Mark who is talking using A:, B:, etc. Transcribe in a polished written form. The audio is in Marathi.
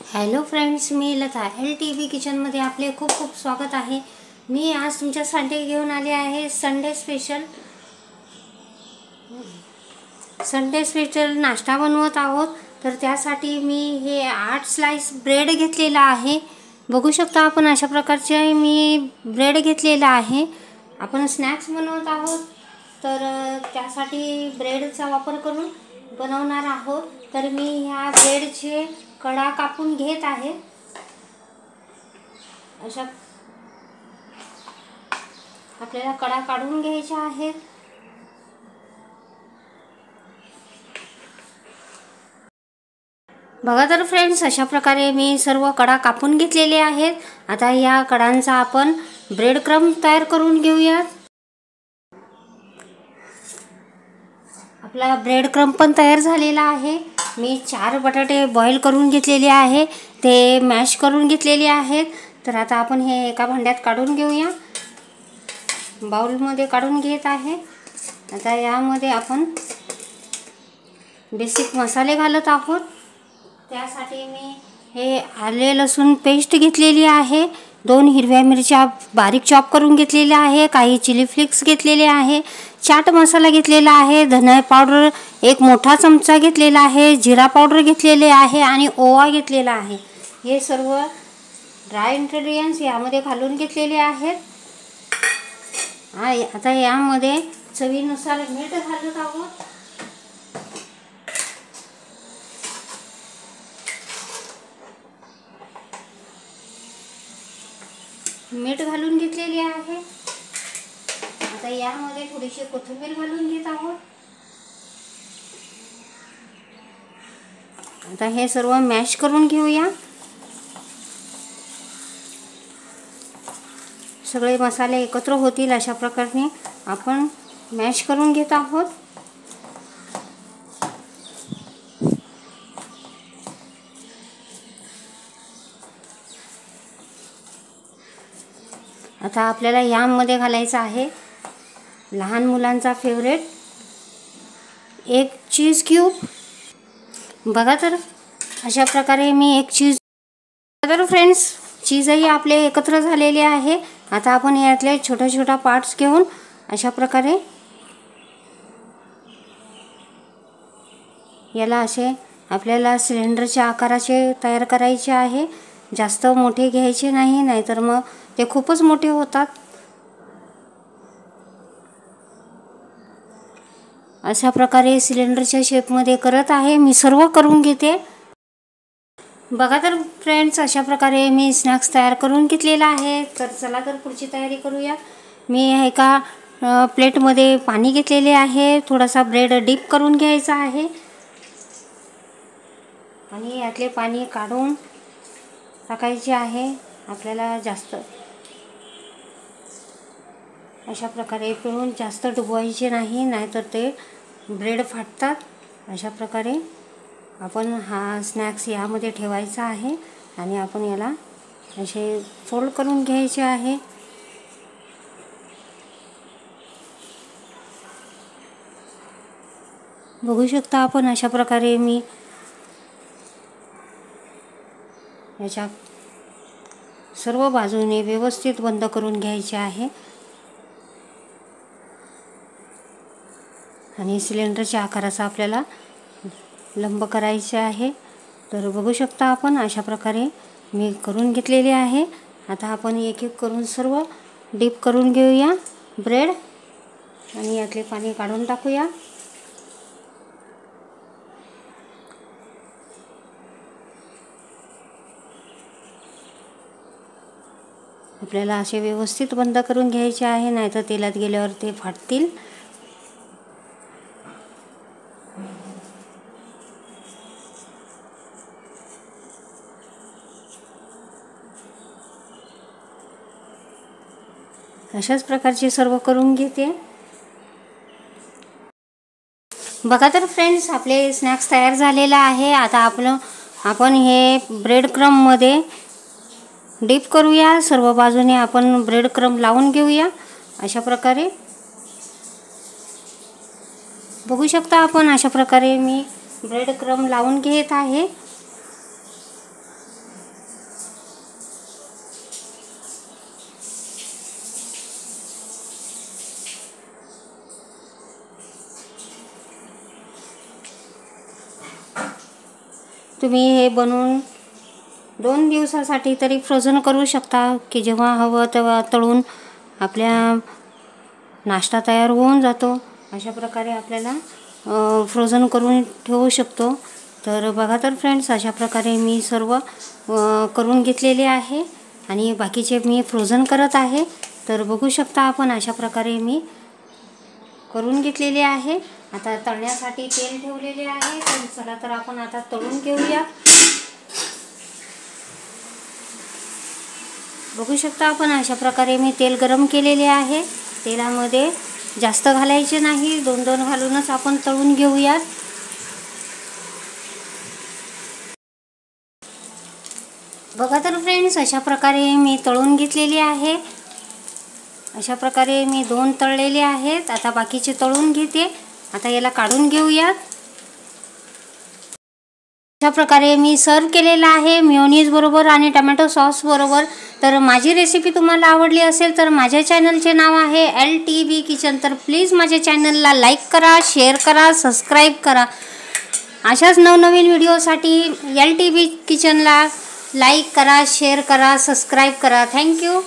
A: हॅलो फ्रेंड्स, मी लता LTV किचनमध्ये आपले खूप खूप स्वागत आहे। मी आज तुमच्यासाठी घेऊन आले आहे संडे स्पेशल नाश्ता बनवत आहोत। तर त्यासाठी मी हे 8 स्लाइस ब्रेड घेतलेला आहे। बघू शकता आपण अशा प्रकारचे मी ब्रेड घेतलेला आहे। आपण स्नॅक्स बनवत आहोत, तर त्यासाठी ब्रेडचा वापर करून बनवणार आहोत। तर मी ह्या ब्रेडचे कडा कापून घेत आहे। अशा आपल्याला कडा काढून घ्यायच्या आहेत। बघा तर फ्रेंड्स, अशा प्रकारे मी सर्व कडा कापून घेतलेले आहेत। आता या कडांचा आपण ब्रेड क्रम्ब तयार करून घेऊया। आपला ब्रेड क्रम्ब पण तयार झालेला आहे। मी 4 बटाटे बॉईल करून घेतलेले आहे, ते मॅश करून घेतलेले आहेत। तर आता आपण हे एका भांड्यात काढून घेऊया, बाउलमध्ये काढून घेत आहे। आता यामध्ये आपण बेसिक मसाले घालत आहोत। त्यासाठी मी हे आले लसूण पेस्ट घेतलेली आहे, 2 हिरव्या मिरच्या बारीक चॉप करून घेतलेल्या आहे, काही चिली फ्लेक्स घेतलेले आहे, चाट मसाला घेतलेला आहे, धना पावडर 1 मोठा चमचा घेतलेला आहे, जिरा पावडर घेतलेले आहे आणि ओवा घेतलेला आहे। हे सर्व ड्राय इंग्रेडिएंट्स यामध्ये घालून घेतलेले आहेत। आता यामध्ये चवीनुसार मीठ घालत आहोत। मीठ घालून घेतलेले आहे। आता यामध्ये थोडीशी कोथिंबीर घालून घेत आहोत। आता हे सर्व मॅश करून घेऊया। सगळे मसाले एकत्र होतील अशा प्रकारे आपण मॅश करून घेत आहोत। आता आपल्याला यामध्ये घालायचं आहे लहान मुलांचा फेवरेट 1 चीज क्यूब। बघा तर अशा प्रकारे मी 1 चीज। तर फ्रेंड्स, चीजही आपले एकत्र झालेले आहे। आता आपण यातले छोटे छोटे पार्ट्स घेऊन अशा प्रकारे याला असे आपल्याला सिलेंडरच्या आकाराचे तयार करायचे आहे। जास्त मोठे घ्यायचे नाही, नाहीतर मग ते खूपच मोठे होतात। अशा प्रकारे सिलेंडरच्या शेपमध्ये करत आहे मी, सर्व करून घेते। बघा तर फ्रेंड्स, अशा प्रकारे मी स्नॅक्स तयार करून घेतलेला आहे। तर चला तर पुढची तयारी करूया। मी एका प्लेटमध्ये पाणी घेतलेले आहे, थोडासा ब्रेड डीप करून घ्यायचा आहे आणि यातले पाणी काढून टाकायचे आहे। आपल्याला जास्त अशा प्रकारे पिळून जास्त डुबवायचे नाही, नाहीतर ते ब्रेड फाटतात। अशा प्रकारे आपण हा स्नॅक्स यामध्ये ठेवायचा आहे आणि आपण याला असे फोल्ड करून घ्यायचे आहे। बघू शकता आपण अशा प्रकारे मी याच्या सर्व बाजूने व्यवस्थित बंद करून घ्यायचे आहे आणि सिलेंडरच्या आकाराचा आपल्याला लंब करायचे आहे। तर बघू शकता आपण अशा प्रकारे मी करून घेतलेले आहे। आता आपण एक एक करून सर्व डीप करून घेऊया ब्रेड आणि यातले पाणी काढून टाकूया। आपल्याला असे व्यवस्थित बंद करून घ्यायचे आहे, नाहीतर तेलात गेल्यावर ते फाटतील। अशाच प्रकारचे सर्व करून घेते। बघा तर फ्रेंड्स, आपले स्नॅक्स तयार झालेला आहे। आता आपण हे ब्रेड क्रम्ब मध्ये डीप करूया। सर्व बाजूने आपण ब्रेड क्रम्ब लावून घेऊया अशा प्रकारे। बघू शकता आपण अशा प्रकारे मी ब्रेड क्रम्ब लावून घेत आहे। तुम्ही हे बनवून 2 दिवसासाठी तरी फ्रोझन करू शकता, की जेव्हा हवं तेव्हा तळून आपल्या नाश्ता तयार होऊन जातो. अशा प्रकारे आपल्याला फ्रोझन करून ठेवू शकतो. तर बघा तर फ्रेंड्स, अशा प्रकारे मी सर्व करून घेतलेले आहे आणि बाकीचे मी फ्रोझन करत आहे. तर बघू शकता आपण अशा प्रकारे मी करून घेतलेले आहे. आता तळण्यासाठी तेल ठेवलेले आहे. तर चला तर आपण आता तळून घेऊया. बघू शकता आपण अशा प्रकारे मी तेल गरम केलेले आहे. तेलामध्ये जास्त घालायचे नाही, 2-2 घालूनच आपण तळून घेऊयात. बघा तर फ्रेंड्स, अशा प्रकारे मी तळून घेतलेली आहे. अशा प्रकारे मी 2 तळलेले आहेत. आता बाकीचे तळून घेते. आता याला काढून घेऊयात. अशा प्रकारे मी सर्व केलेला आहे मेयोनीज बरोबर आणि टोमॅटो सॉस बरोबर. तर माझी रेसिपी तुम्हाला आवडली असेल तर माझ्या चॅनलचे नाव आहे LTV किचन. तर प्लीज माझ्या चॅनलला लाईक करा, शेअर करा, सबस्क्राईब करा. अशाच नवनवीन व्हिडिओसाठी LTV किचनला लाईक करा, शेअर करा, सबस्क्राईब करा. थँक्यू.